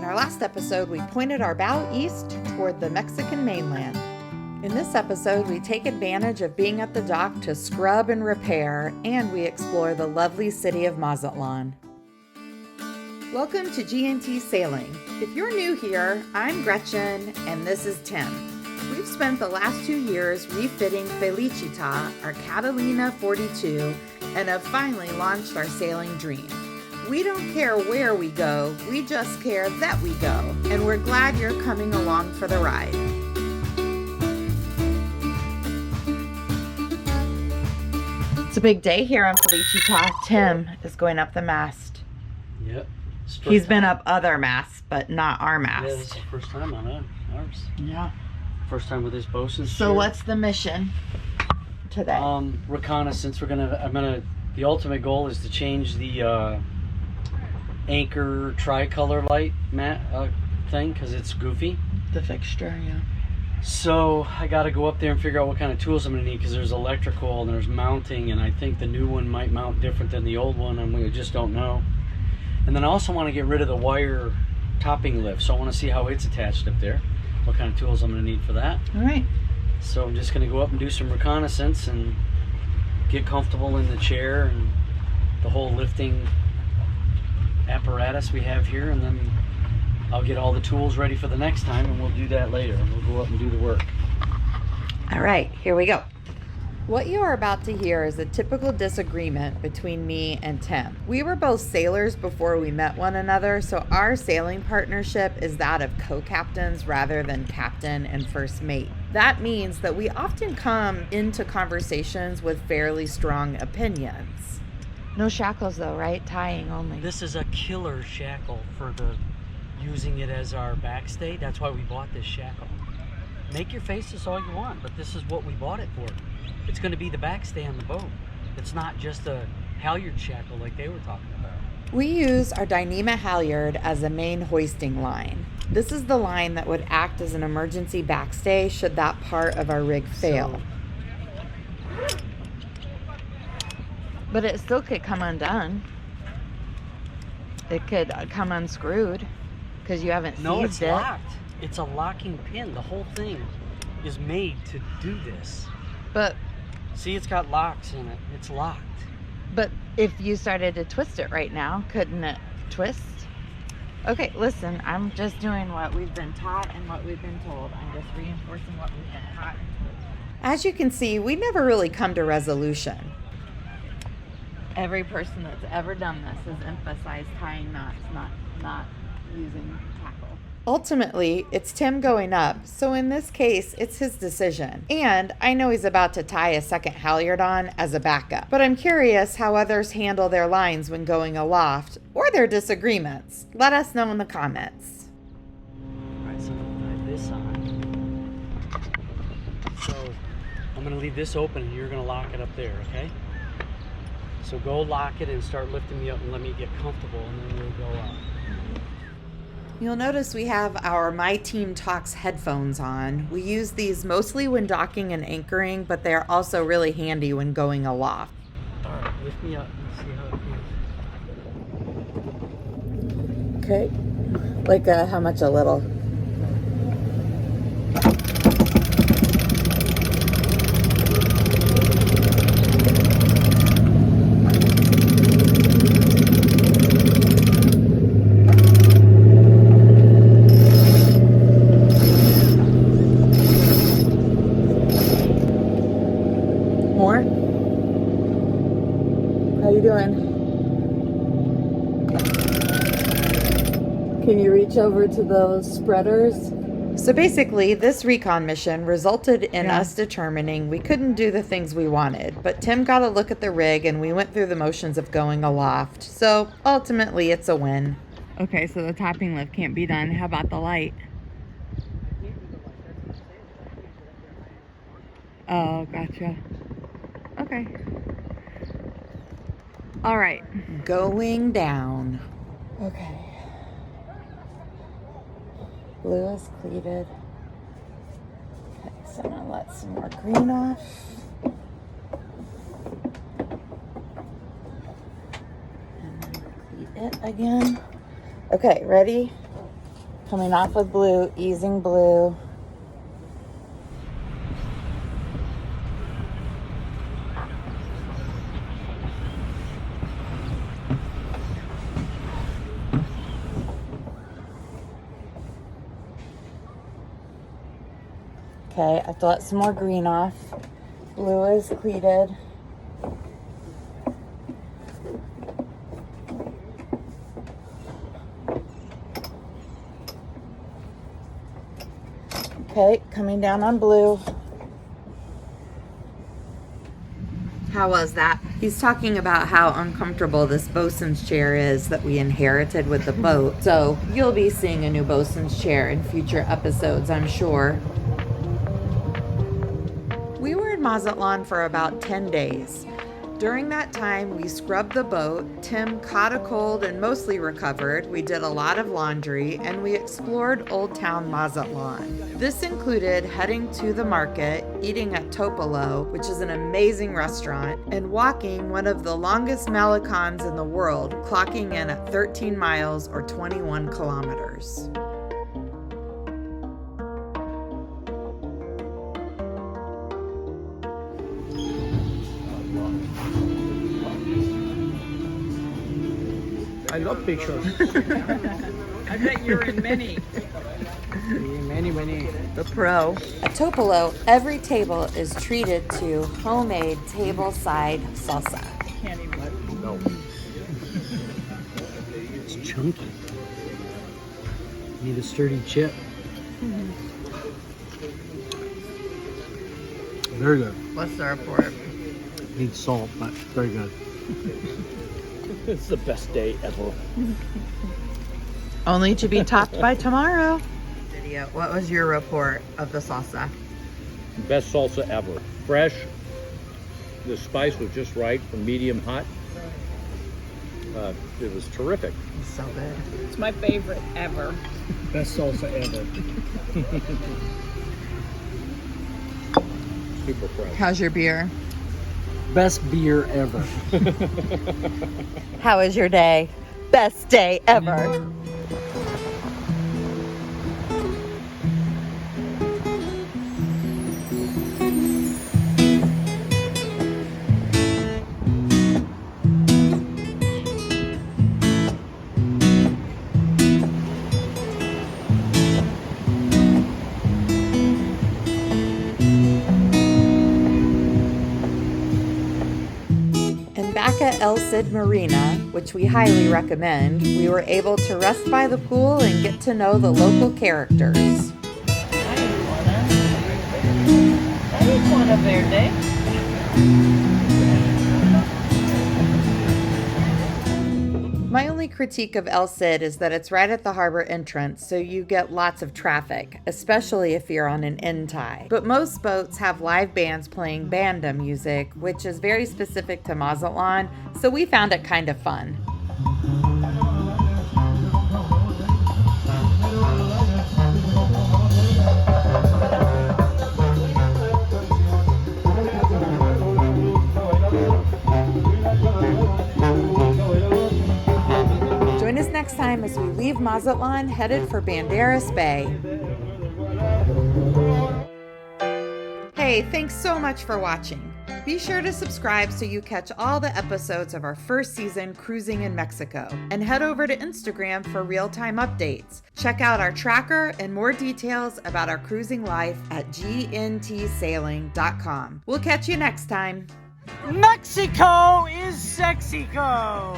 our last episode, we pointed our bow east toward the Mexican mainland. In this episode, we take advantage of being at the dock to scrub and repair, and we explore the lovely city of Mazatlán. Welcome to G&T Sailing. If you're new here, I'm Gretchen, and this is Tim. We've spent the last 2 years refitting Felicita, our Catalina 42, and have finally launched our sailing dream. We don't care where we go, we just care that we go, and we're glad you're coming along for the ride. It's a big day here on Felicita. Tim is going up the mast. Yep. He's been up other masts, but not our mast. Yeah, this is the first time on ours. Yeah. First time with this bosun. So what's the mission today? Reconnaissance. The ultimate goal is to change the anchor tricolor light thing because it's goofy. The fixture, yeah. So I got to go up there and figure out what kind of tools I'm going to need because there's electrical and there's mounting, and I think the new one might mount different than the old one, and we just don't know. And then I also want to get rid of the wire topping lift, so I want to see how it's attached up there, what kind of tools I'm going to need for that. All right. So I'm just going to go up and do some reconnaissance and get comfortable in the chair and the whole lifting apparatus we have here, and then I'll get all the tools ready for the next time, and we'll do that later. We'll go up and do the work. All right, here we go. What you are about to hear is a typical disagreement between me and Tim. We were both sailors before we met one another, so our sailing partnership is that of co-captains rather than captain and first mate. That means that we often come into conversations with fairly strong opinions. No shackles though, right? Tying only. This is a killer shackle for using it as our backstay. That's why we bought this shackle. Make your faces all you want, but this is what we bought it for. It's going to be the backstay on the boat. It's not just a halyard shackle like they were talking about. We use our Dyneema halyard as a main hoisting line. This is the line that would act as an emergency backstay should that part of our rig fail. But it still could come undone. It could come unscrewed because you haven't seized it. No, it's locked. It's a locking pin. The whole thing is made to do this. But see, it's got locks in it. It's locked. But if you started to twist it right now, couldn't it twist? Okay, listen, I'm just doing what we've been taught and what we've been told. I'm just reinforcing what we've been taught and told. As you can see, we never really come to resolution. Every person that's ever done this has emphasized tying knots, not using tackle. Ultimately, it's Tim going up, so in this case, it's his decision. And I know he's about to tie a second halyard on as a backup, but I'm curious how others handle their lines when going aloft, or their disagreements. Let us know in the comments. All right, so I'm going to tie this on. So I'm going to leave this open and you're going to lock it up there, okay? So go lock it and start lifting me up and let me get comfortable, and then we'll go up. You'll notice we have our My Team Talks headphones on. We use these mostly when docking and anchoring, but they're also really handy when going aloft. All right, lift me up and see how it feels. Okay. Like how much a little? More? How you doing? Can you reach over to those spreaders? So basically, this recon mission resulted in us determining we couldn't do the things we wanted, but Tim got a look at the rig and we went through the motions of going aloft. So ultimately, it's a win. Okay, so the topping lift can't be done. How about the light? Oh, gotcha. Okay. All right. Going down. Okay. Blue is cleated. Okay, so I'm gonna let some more green off. And then cleat it again. Okay, ready? Coming off with blue, easing blue. Okay, I have to let some more green off. Blue is cleated. Okay, coming down on blue. How was that? He's talking about how uncomfortable this bosun's chair is that we inherited with the boat. So you'll be seeing a new bosun's chair in future episodes, I'm sure. We were in Mazatlán for about 10 days. During that time, we scrubbed the boat, Tim caught a cold and mostly recovered, we did a lot of laundry, and we explored Old Town Mazatlán. This included heading to the market, eating at Topolo, which is an amazing restaurant, and walking one of the longest malecons in the world, clocking in at 13 miles or 21 kilometers. I love pictures. I bet you're in many. Many. The pro. At Topolo, every table is treated to homemade table-side salsa. Can't even. No. It's chunky. Need a sturdy chip. Very good. What's the report? Needs salt, but very good. It's the best day ever. Only to be topped by tomorrow. What was your report of the salsa? Best salsa ever. Fresh. The spice was just right for medium hot. It was terrific. So good. It's my favorite ever. Best salsa ever. Super fresh. How's your beer? Best beer ever. How was your day? Best day ever. Back at Cid Marina, which we highly recommend, we were able to rest by the pool and get to know the local characters. I ate one of verde. My only critique of El Cid is that it's right at the harbor entrance, so you get lots of traffic, especially if you're on an end tide. But most boats have live bands playing banda music, which is very specific to Mazatlán, so we found it kind of fun. Join us next time as we leave Mazatlán headed for Banderas Bay. Hey, thanks so much for watching. Be sure to subscribe so you catch all the episodes of our first season cruising in Mexico. And head over to Instagram for real-time updates. Check out our tracker and more details about our cruising life at gntsailing.com. We'll catch you next time. Mexico is Sexico.